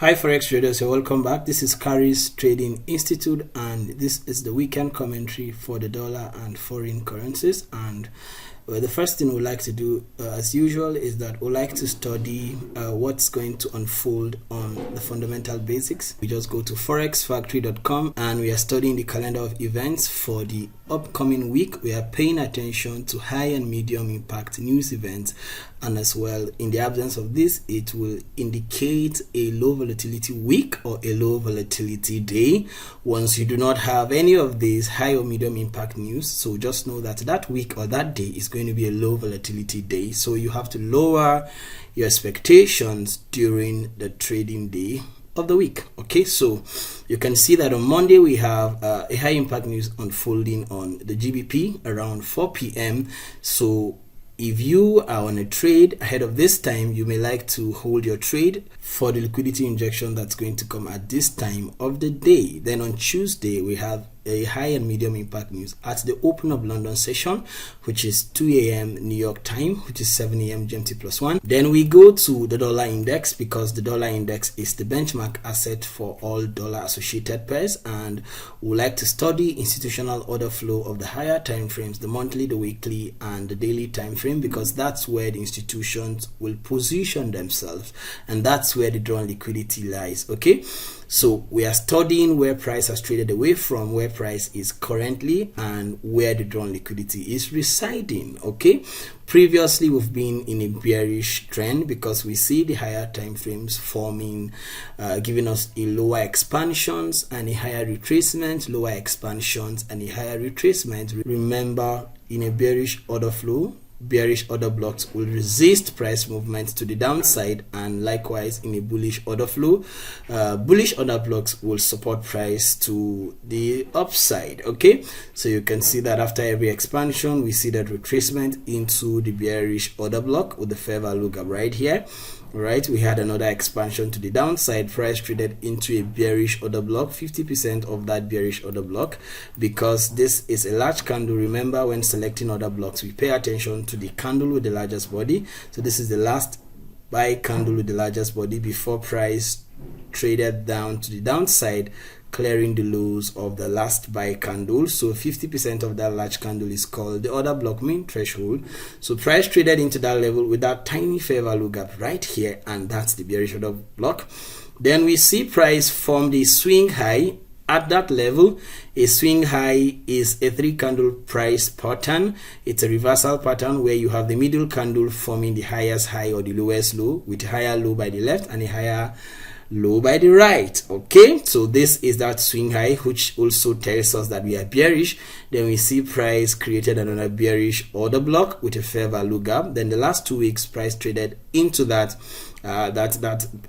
Hi Forex traders, so welcome back. This is Carrie's Trading Institute and this is the weekend commentary for the dollar and foreign currencies. And the first thing we'd like to do as usual is that we'd like to study what's going to unfold on the fundamental basics. We just go to forexfactory.com and we are studying the calendar of events for the upcoming week. We are paying attention to high and medium impact news events, and as well, in the absence of this, it will indicate a low volatility week or a low volatility day once you do not have any of these high or medium impact news. So just know that that week or that day is going to be a low volatility day, so you have to lower your expectations during the trading day of the week. Okay, so you can see that on Monday we have a high impact news unfolding on the GBP around 4 p.m. So if you are on a trade ahead of this time, you may like to hold your trade for the liquidity injection that's going to come at this time of the day. Then on Tuesday, we have a high and medium impact news at the open of London session, which is 2 a.m. New York time, which is 7 a.m. GMT plus 1. Then we go to the dollar index because the dollar index is the benchmark asset for all dollar associated pairs, and we like to study institutional order flow of the higher time frames, the monthly, the weekly, and the daily time frame, because that's where the institutions will position themselves and that's where the drawn liquidity lies. Okay, so we are studying where price has traded away from, where price is currently, and where the drawn liquidity is residing. Okay, previously we've been in a bearish trend because we see the higher time frames forming, giving us a lower expansions and a higher retracement, lower expansions and a higher retracement. Remember, in a bearish order flow, bearish order blocks will resist price movement to the downside, and likewise in a bullish order flow, bullish order blocks will support price to the upside. Okay, so you can see that after every expansion we see that retracement into the bearish order block with the fair value gap right here. Right, we had another expansion to the downside, price traded into a bearish order block, 50% of that bearish order block, because this is a large candle. Remember, when selecting order blocks, we pay attention to the candle with the largest body. So this is the last buy candle with the largest body before price traded down to the downside, clearing the lows of the last buy candle. So 50% of that large candle is called the order block mean threshold. So price traded into that level with that tiny fair value gap right here, and that's the bearish order block. Then we see price form the swing high at that level. A swing high is a 3 candle price pattern. It's a reversal pattern where you have the middle candle forming the highest high or the lowest low, with a higher low by the left and a higher low by the right. Okay, so this is that swing high, which also tells us that we are bearish. Then we see price created another bearish order block with a fair value gap. Then the last 2 weeks price traded into that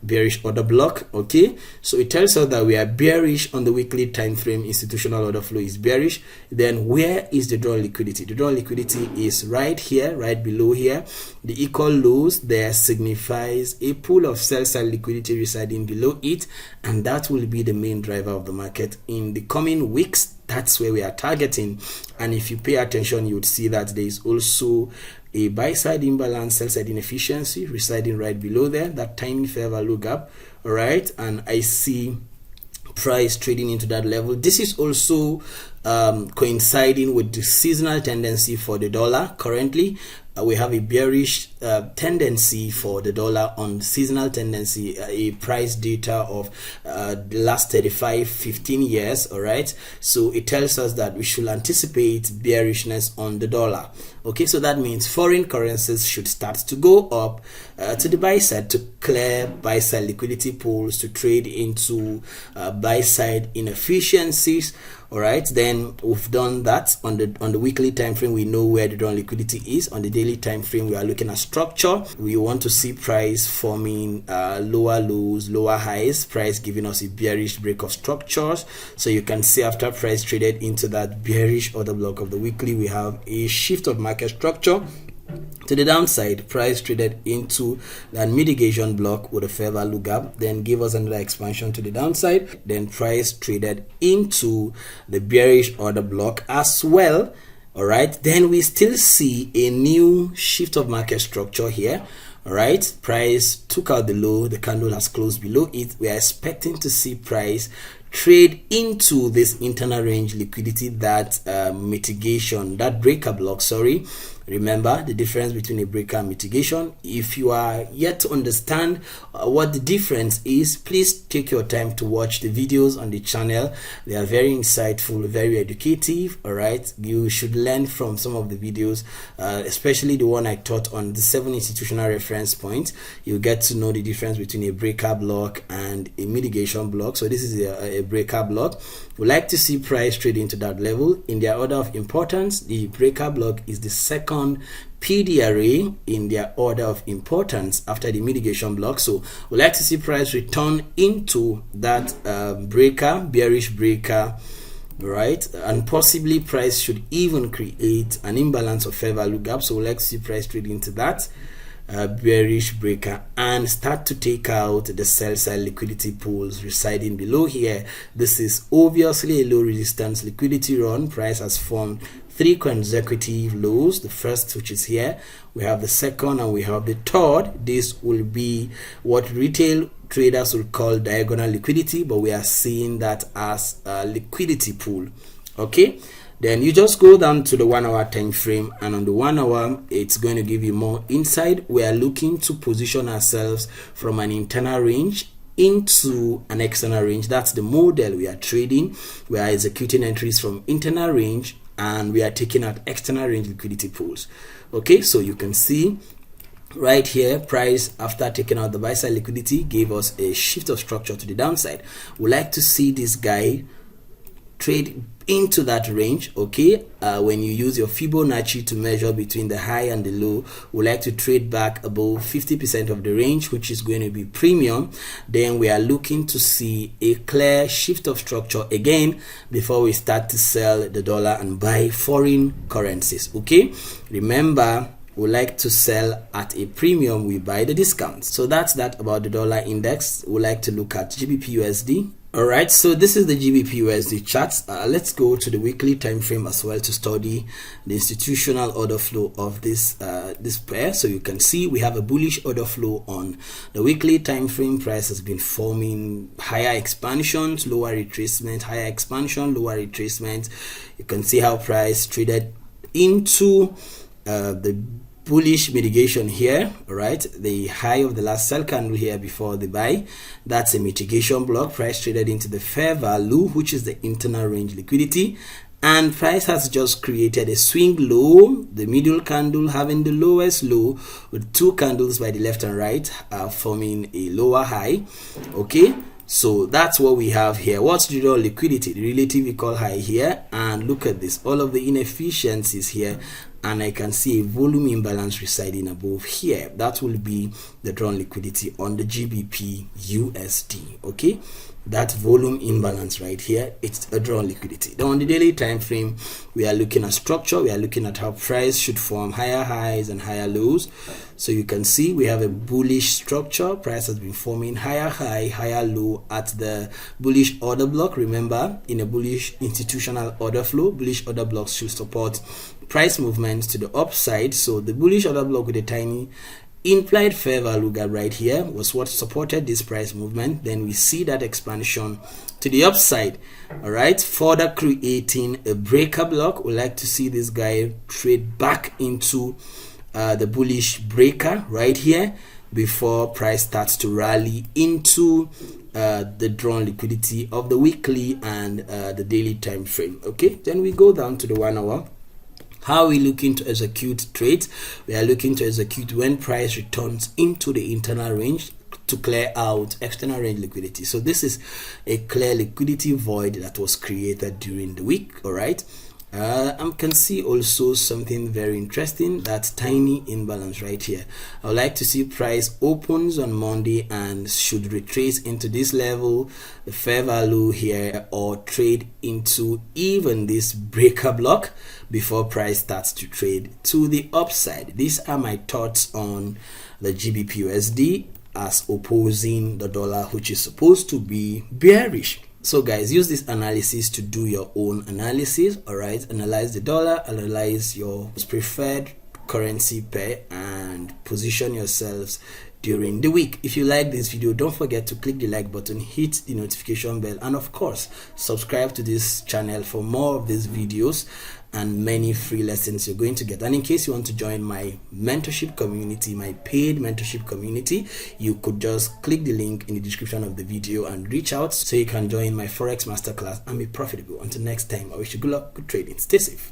bearish order block. Okay, so it tells us that we are bearish on the weekly time frame. Institutional order flow is bearish. Then where is the drawn liquidity? The drawn liquidity is right here, right below here. The equal lows there signifies a pool of sell side liquidity residing below it, and that will be the main driver of the market in the coming weeks. That's where we are targeting. And if you pay attention, you would see that there is also a buy side imbalance, sell side inefficiency residing right below there, that tiny fair value gap. All right, and I see price trading into that level. This is also coinciding with the seasonal tendency for the dollar. Currently we have a bearish tendency for the dollar on seasonal tendency, a price data of the last 15 years. All right, so it tells us that we should anticipate bearishness on the dollar. Okay, so that means foreign currencies should start to go up to the buy side to clear buy side liquidity pools, to trade into buy side inefficiencies. All right, then we've done that on the weekly time frame. We know where the drawn liquidity is. On the daily time frame, we are looking at structure. We want to see price forming lower lows, lower highs, price giving us a bearish break of structures. So you can see after price traded into that bearish order block of the weekly, we have a shift of market structure to the downside. Price traded into that mitigation block with a fair value gap, then give us another expansion to the downside. Then price traded into the bearish order block as well. All right, then we still see a new shift of market structure here All right, price took out the low, the candle has closed below it. We are expecting to see price trade into this internal range liquidity, that mitigation, that breaker block, sorry. Remember the difference between a breaker and mitigation. If you are yet to understand what the difference is, please take your time to watch the videos on the channel. They are very insightful, very educative. All right, you should learn from some of the videos, especially the one I taught on the 7 institutional reference points. You get to know the difference between a breaker block and a mitigation block. So this is a breaker block. We like to see price trade into that level. In their order of importance, the breaker block is the second PD array in their order of importance after the mitigation block. So we like to see price return into that breaker, bearish breaker, right? And possibly price should even create an imbalance of fair value gap. So we like to see price trade into that bearish breaker and start to take out the sell side liquidity pools residing below here. This is obviously a low resistance liquidity run. Price has formed 3 consecutive lows. The first, which is here, we have the second, and we have the third. This will be what retail traders will call diagonal liquidity, but we are seeing that as a liquidity pool. Okay, then you just go down to the 1 hour time frame, and on the 1 hour it's going to give you more insight. We are looking to position ourselves from an internal range into an external range. That's the model we are trading. We are executing entries from internal range and we are taking out external range liquidity pools. Okay, so you can see right here, price after taking out the buy side liquidity gave us a shift of structure to the downside. We like to see this guy trade into that range. Okay, when you use your Fibonacci to measure between the high and the low, we like to trade back above 50% of the range, which is going to be premium. Then we are looking to see a clear shift of structure again before we start to sell the dollar and buy foreign currencies. Okay, remember, we like to sell at a premium, we buy the discounts. So that's that about the dollar index. We like to look at GBPUSD. All right, so this is the GBPUSD charts. Let's go to the weekly time frame as well to study the institutional order flow of this this pair. So you can see we have a bullish order flow on the weekly time frame. Price has been forming higher expansions, lower retracement, higher expansion, lower retracement. You can see how price traded into the bullish mitigation here. All right, the high of the last sell candle here before the buy, that's a mitigation block. Price traded into the fair value, which is the internal range liquidity, and price has just created a swing low, the middle candle having the lowest low with 2 candles by the left and right forming a lower high. Okay, so that's what we have here. What's the real liquidity? The relative equal high here, and look at this, all of the inefficiencies here, and I can see a volume imbalance residing above here. That will be the drawn liquidity on the GBPUSD. Okay, that volume imbalance right here, it's a drawn liquidity. Then on the daily time frame, we are looking at structure. We are looking at how price should form higher highs and higher lows. So you can see we have a bullish structure. Price has been forming higher high, higher low at the bullish order block. Remember, in a bullish institutional order flow, bullish order blocks should support price movements to the upside. So the bullish order block with a tiny implied fair value gap right here was what supported this price movement. Then we see that expansion to the upside, all right, further creating a breaker block. We like to see this guy trade back into the bullish breaker right here before price starts to rally into the drawn liquidity of the weekly and the daily time frame. Okay, then we go down to the 1 hour. How are we looking to execute trades? We are looking to execute when price returns into the internal range to clear out external range liquidity. So this is a clear liquidity void that was created during the week. All right, I can see also something very interesting, that tiny imbalance right here. I would like to see price opens on Monday and should retrace into this level, the fair value here, or trade into even this breaker block before price starts to trade to the upside. These are my thoughts on the GBPUSD as opposing the dollar, which is supposed to be bearish. So guys, use this analysis to do your own analysis. All right, analyze the dollar, analyze your preferred currency pair and position yourselves during the week. If you like this video, don't forget to click the like button, hit the notification bell, and of course subscribe to this channel for more of these videos and many free lessons you're going to get. And in case you want to join my mentorship community, my paid mentorship community, you could just click the link in the description of the video and reach out so you can join my Forex masterclass and be profitable. Until next time, I wish you good luck, good trading, stay safe.